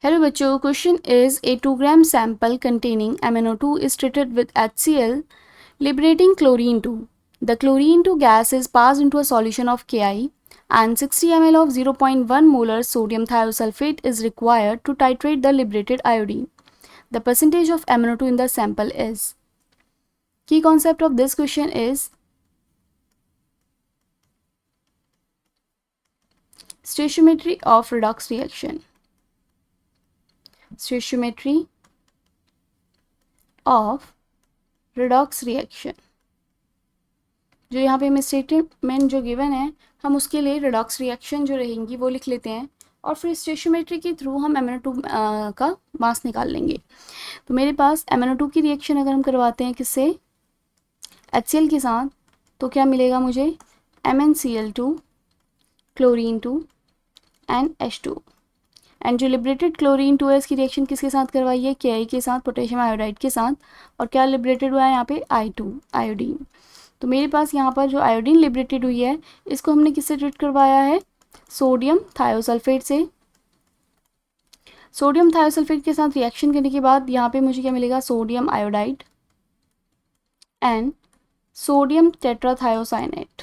Hello बच्चों, question is a 2 gram sample containing MnO2 is treated with HCl liberating chlorine 2. The chlorine 2 gas is passed into a solution of Ki and 60 ml of 0.1 molar sodium thiosulfate is required to titrate the liberated iodine. The percentage of MnO2 in the sample is. Key concept of this question is stoichiometry of redox reaction. Stoichiometry of redox reaction. जो यहाँ पे हमें statement जो given है, हम उसके लिए redox reaction जो रहेंगी वो लिख लेते हैं और फिर स्टोइचियोमेट्री के थ्रू हम MnO2 का मास निकाल लेंगे। तो मेरे पास MnO2 की रिएक्शन अगर हम करवाते हैं किससे, HCl के साथ, तो क्या मिलेगा मुझे, MnCl2 chlorine 2 and H2। And जो लिबरेटेड क्लोरीन 2 है इसकी रिएक्शन किसके साथ करवाई है, Ki के साथ, पोटेशियम आयोडाइड के साथ। और क्या लिबरेटेड हुआ है यहाँ पे, I2 आयोडीन। तो मेरे पास यहाँ पर जो आयोडीन लिबरेटेड हुई है इसको हमने किससे ट्रीट करवाया है, सोडियम थायोसल्फेट से। सोडियम थायोसल्फेट के साथ रिएक्शन करने के बाद यहाँ पे मुझे क्या मिलेगा, sodium iodide and sodium tetrathionate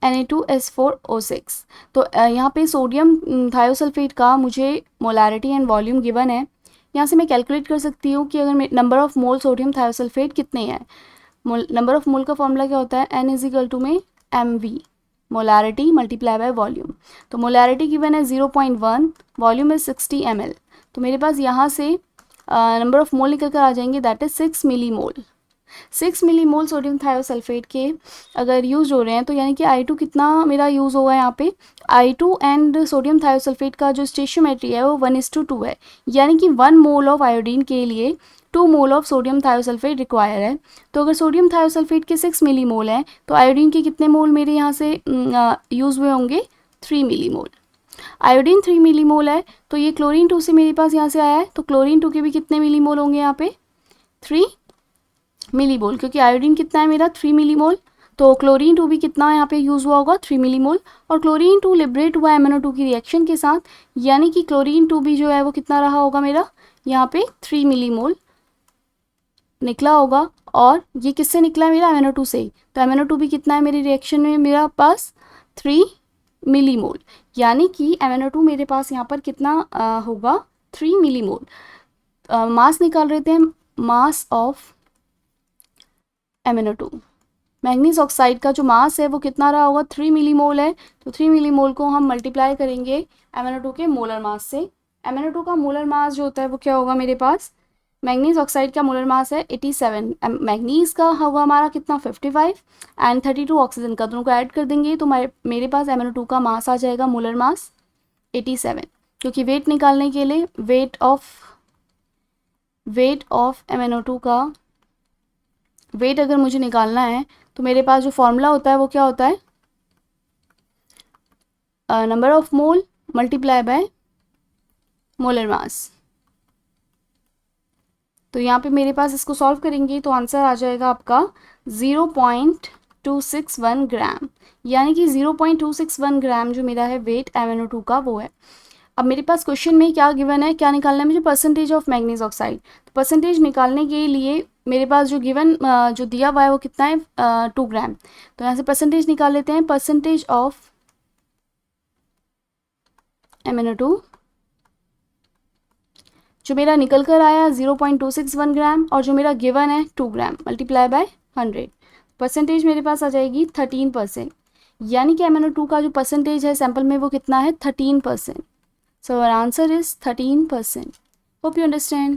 Na2S4O6। तो यहाँ पे सोडियम थायोसल्फेट का मुझे मोलैरिटी एंड वॉल्यूम गिवन है। यहाँ से मैं कैलकुलेट कर सकती हूँ कि अगर number of mole sodium thiosulphate कितने हैं। नंबर ऑफ मोल का फॉर्मूला क्या होता है, N इज इक्वल टू में MV, molarity multiply by volume. तो मोलैरिटी गिवन है 0.1, वॉल्यूम इज 60 ml। तो मेरे पास यहाँ से नंबर ऑफ मोल निकल कर आ जाएंगे, that is 6 millimole. 6 millimole sodium thiosulphate के अगर यूज़ हो रहे हैं तो यानी कि I2 कितना मेरा यूज़ होगा यहाँ पे, I2 एंड सोडियम थायोसल्फेट का जो स्टेशियोमेट्री है वो 1:2 है। यानी कि 1 मोल ऑफ आयोडीन के लिए 2 mole of sodium thiosulphate require है। तो अगर सोडियम थायोसल्फेट के 6 मिलीमोल हैं तो आयोडीन के कितने मोल मेरे यहाँ से यूज़ हुए होंगे, 3 मिलीमोल। आयोडीन 3 मिलीमोल है तो ये क्लोरीन 2 से मेरे पास यहाँ से आया है, तो क्लोरीन 2 के भी कितने मिलीमोल होंगे यहाँ पे, 3 मिलीमोल, क्योंकि आयोडीन कितना है मेरा, 3 मिलीमोल। तो क्लोरीन 2 भी कितना यहाँ पे यूज़ हुआ होगा, 3 मिलीमोल। और क्लोरीन 2 लिबरेट हुआ MnO2 की रिएक्शन के साथ, यानी कि क्लोरीन 2 भी जो है वो कितना रहा होगा मेरा, यहाँ पे 3 मिलीमोल निकला होगा। और ये किससे निकला है मेरा, MnO2 से। तो MnO2 भी कितना है मेरी रिएक्शन में मेरा पास, 3 मिलीमोल। यानी कि MnO2 मेरे पास यहाँ पर कितना होगा, 3 मिलीमोल। मास निकाल रहे थे हम, mass of MnO2। Manganese oxide का जो मास है वो कितना रहा होगा, 3 मिलीमोल है। तो 3 मिलीमोल को हम मल्टीप्लाई करेंगे MnO2 के मोलर मास से। MnO2 का मोलर मास जो होता है वो क्या होगा मेरे पास, मैग्नीज ऑक्साइड का मोलर मास है 87, मैग्नीज का होगा हमारा कितना, 55 एंड 32 ऑक्सीजन का, दोनों को ऐड कर देंगे तो मेरे पास MnO2 का मास आ जाएगा, मोलर मास 87। क्योंकि वेट निकालने के लिए वेट ऑफ MnO2 का वेट अगर मुझे निकालना है तो मेरे पास जो फॉर्मूला होता है वो क्या होता है, number of mole multiply by molar mass. तो यहाँ पे मेरे पास इसको सॉल्व करेंगे तो आंसर आ जाएगा आपका 0.261 ग्राम। यानी कि 0.261 ग्राम जो मेरा है वेट MnO2 का वो है। अब मेरे पास क्वेश्चन में क्या गिवन है, क्या निकालना है मुझे, परसेंटेज ऑफ मैग्नीज ऑक्साइड। तो परसेंटेज निकालने के लिए मेरे पास जो गिवन जो दिया हुआ है वो कितना है, 2 ग्राम। तो यहाँ से परसेंटेज निकाल लेते हैं, परसेंटेज ऑफ MnO2 जो मेरा निकल कर आया 0.261 ग्राम और जो मेरा गिवन है 2 ग्राम मल्टीप्लाई बाय 100, परसेंटेज मेरे पास आ जाएगी 13%। यानी कि MnO2 का जो परसेंटेज है सैंपल में वो कितना है, 13%। So our answer is 13%. Hope you understand.